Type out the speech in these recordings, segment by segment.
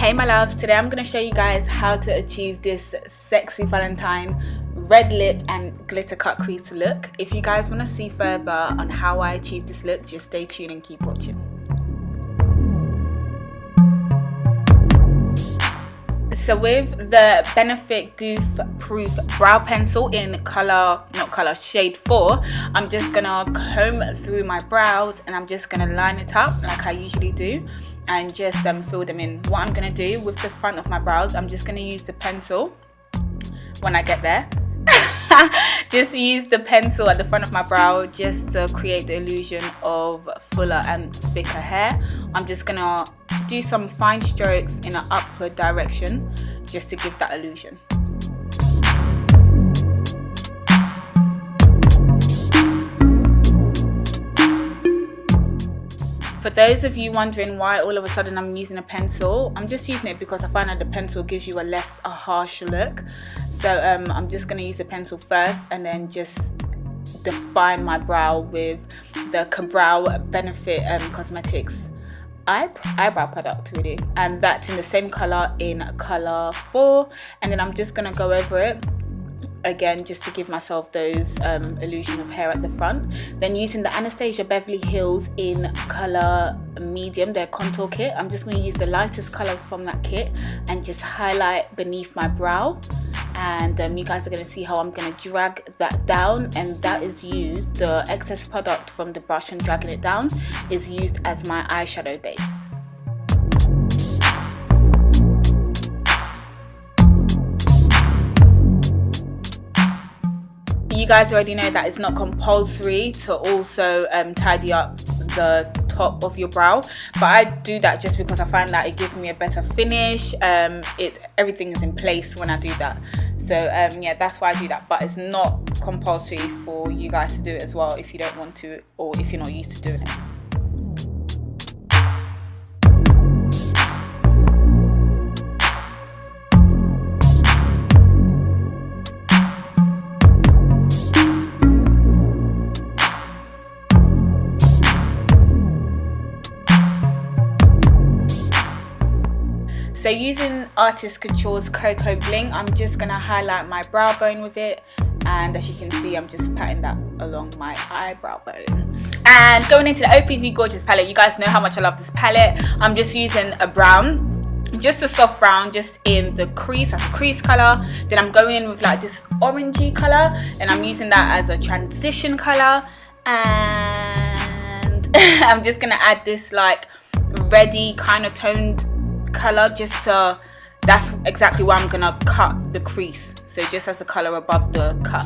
Hey my loves, today I'm going to show you guys how to achieve this sexy Valentine red lip and glitter cut crease look. If you guys want to see further on how I achieve this look, just stay tuned and keep watching. So with the Benefit Goof Proof Brow Pencil in shade 4, I'm just going to comb through my brows and I'm just going to line it up like I usually do and just fill them in. What I'm going to do with the front of my brows, I'm just going to use the pencil when I get there. Just use the pencil at the front of my brow just to create the illusion of fuller and thicker hair. I'm just going to do some fine strokes in an upward direction just to give that illusion. For those of you wondering why all of a sudden I'm using a pencil, I'm just using it because I find that the pencil gives you a harsh look. So I'm just going to use the pencil first and then just define my brow with the Brow Benefit Cosmetics eyebrow product really, and that's in the same color, in color 4, and then I'm just going to go over it again just to give myself those illusion of hair at the front. Then using the Anastasia Beverly Hills in color medium, their contour kit, I'm just going to use the lightest color from that kit and just highlight beneath my brow. And you guys are going to see how I'm going to drag that down, and that is used, the excess product from the brush and dragging it down is used as my eyeshadow base. You guys already know that it's not compulsory to also tidy up the top of your brow, but I do that just because I find that it gives me a better finish. Everything is in place when I do that. So yeah, that's why I do that, but it's not compulsory for you guys to do it as well if you don't want to, or if you're not used to doing it. So using Artist Couture's Cocoa Bling, I'm just going to highlight my brow bone with it, and as you can see I'm just patting that along my eyebrow bone. And going into the OPV Gorgeous palette, you guys know how much I love this palette. I'm just using a brown, just a soft brown, just in the crease, as a crease color. Then I'm going in with like this orangey color, and I'm using that as a transition color. And I'm just going to add this like reddy kind of toned color, just to, that's exactly why I'm gonna cut the crease, so just as the color above the cut.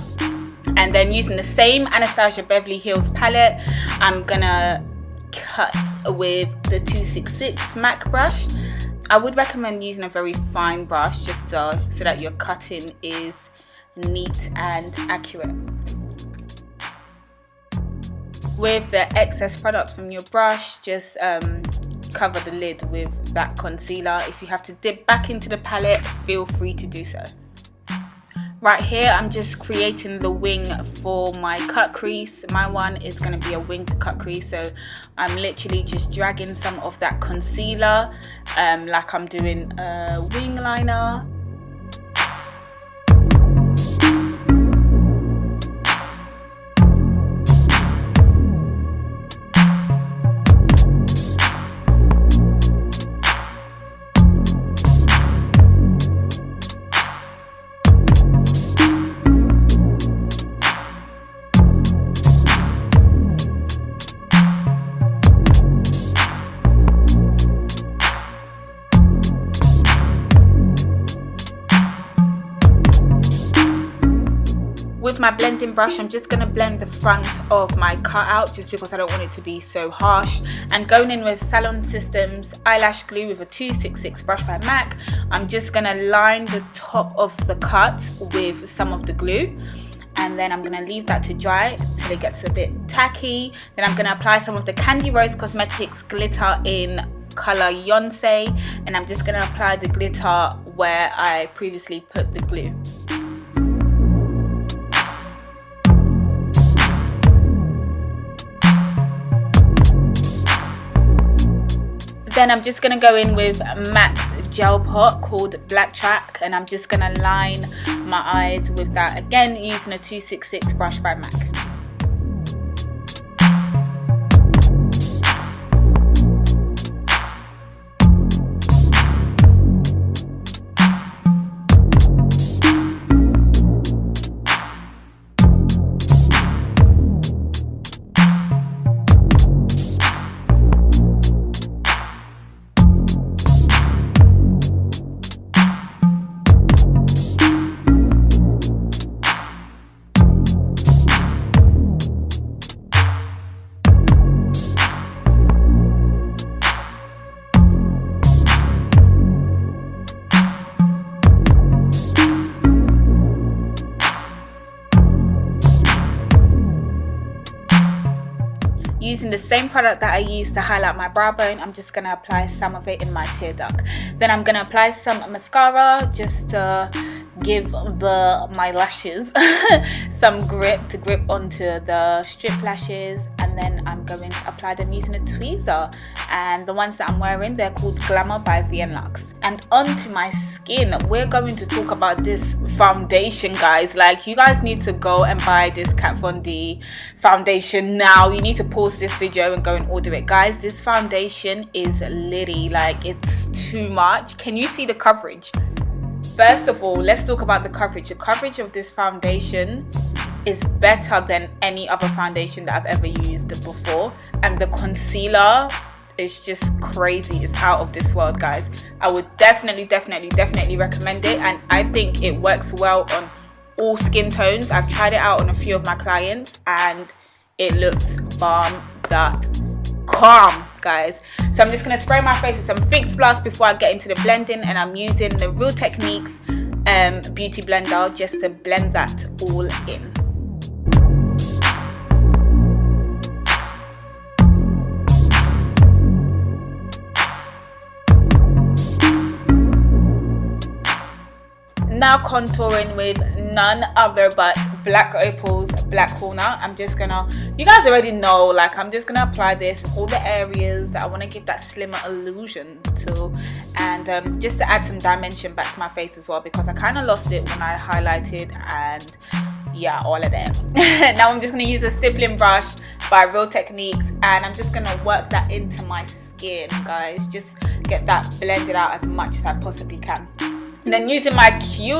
And then using the same Anastasia Beverly Hills palette, I'm gonna cut with the 266 MAC brush. I would recommend using a very fine brush just so that your cutting is neat and accurate. With the excess product from your brush, just cover the lid with that concealer. If you have to dip back into the palette, feel free to do so. Right here I'm just creating the wing for my cut crease. My one is going to be a winged cut crease, so I'm literally just dragging some of that concealer like I'm doing a wing liner. With my blending brush, I'm just going to blend the front of my cutout just because I don't want it to be so harsh. And going in with Salon Systems eyelash glue with a 266 brush by MAC, I'm just going to line the top of the cut with some of the glue. And then I'm going to leave that to dry till it gets a bit tacky. Then I'm going to apply some of the Candy Rose Cosmetics glitter in color Yonsei, and I'm just going to apply the glitter where I previously put the glue. Then I'm just going to go in with MAC's gel pot called Black Track, and I'm just gonna line my eyes with that, again using a 266 brush by MAC. Using the same product that I used to highlight my brow bone, I'm just going to apply some of it in my tear duct. Then I'm going to apply some mascara just to give my lashes some grip, to grip onto the strip lashes. And then I'm going to apply them using a tweezer. And the ones that I'm wearing, they're called Glamour by VNLux. And onto my skin, we're going to talk about this foundation, guys. Like, you guys need to go and buy this Kat Von D foundation now. You need to pause this video and go and order it, guys. This foundation is litty, like, it's too much. Can you see the coverage? First of all, let's talk about the coverage. The coverage of this foundation is better than any other foundation that I've ever used before, and the concealer is just crazy. It's out of this world, guys. I would definitely recommend it, and I think it works well on all skin tones. I've tried it out on a few of my clients and it looks calm, guys. So I'm just going to spray my face with some Fix Plus before I get into the blending, and I'm using the Real Techniques beauty blender just to blend that all in. Now contouring with none other but Black Opal's Black Corner. I'm just gonna, you guys already know, like, I'm just gonna apply this in all the areas that I want to give that slimmer illusion to, and just to add some dimension back to my face as well, because I kind of lost it when I highlighted, and yeah, all of that. Now I'm just gonna use a stippling brush by Real Techniques, and I'm just gonna work that into my skin, guys. Just get that blended out as much as I possibly can. And then using my cute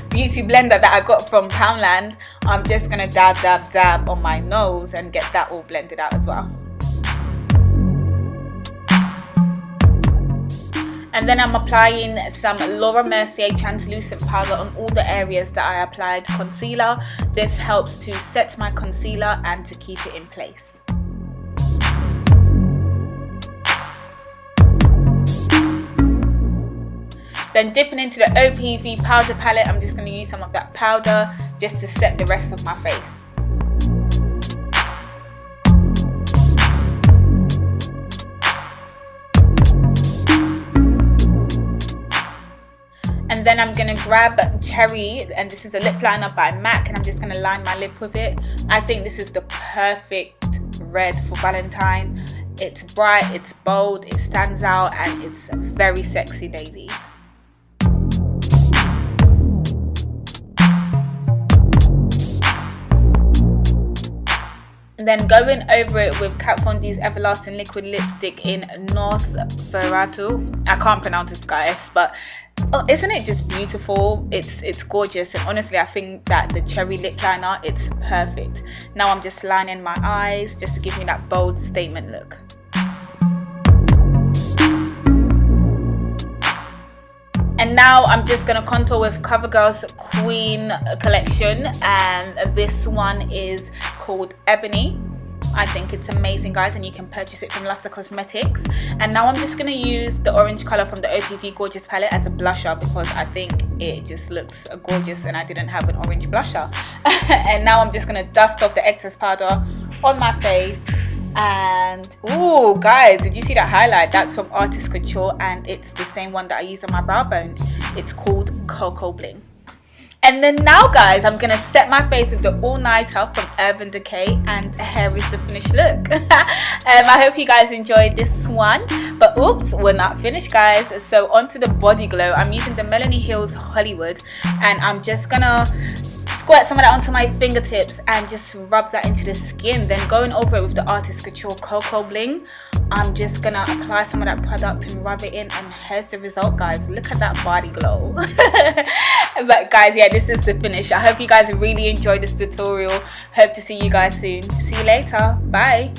beauty blender that I got from Poundland, I'm just gonna dab on my nose and get that all blended out as well. And then I'm applying some Laura Mercier translucent powder on all the areas that I applied concealer. This helps to set my concealer and to keep it in place. Then dipping into the OPV powder palette, I'm just going to use some of that powder just to set the rest of my face. And then I'm going to grab Cherry, and this is a lip liner by MAC, and I'm just going to line my lip with it. I think this is the perfect red for Valentine. It's bright, it's bold, it stands out, and it's very sexy, ladies. Then going over it with Kat Von D's Everlasting Liquid Lipstick in Nosferatu. I can't pronounce this, guys, but isn't it just beautiful? It's gorgeous, and honestly I think that the cherry lip liner, it's perfect. Now I'm just lining my eyes just to give me that bold statement look. And now I'm just going to contour with CoverGirl's Queen collection, and this one is called Ebony. I think it's amazing, guys, and you can purchase it from Luster Cosmetics. And now I'm just going to use the orange colour from the OPV Gorgeous palette as a blusher, because I think it just looks gorgeous and I didn't have an orange blusher. And now I'm just going to dust off the excess powder on my face. And oh, guys, did you see that highlight? That's from Artist Couture, and it's the same one that I use on my brow bone. It's called Cocoa Bling. And then now guys, I'm gonna set my face with the all-nighter from Urban Decay, and here is the finished look. I hope you guys enjoyed this one, but oops, we're not finished guys. So onto the body glow. I'm using the Melanie Hills Hollywood, and I'm just gonna squirt some of that onto my fingertips and just rub that into the skin. Then going over it with the Artist Couture Cocoa Bling, I'm just gonna apply some of that product and rub it in, and here's the result guys. Look at that body glow. But guys, yeah, this is the finish. I hope you guys really enjoyed this tutorial. Hope to see you guys soon. See you later. Bye.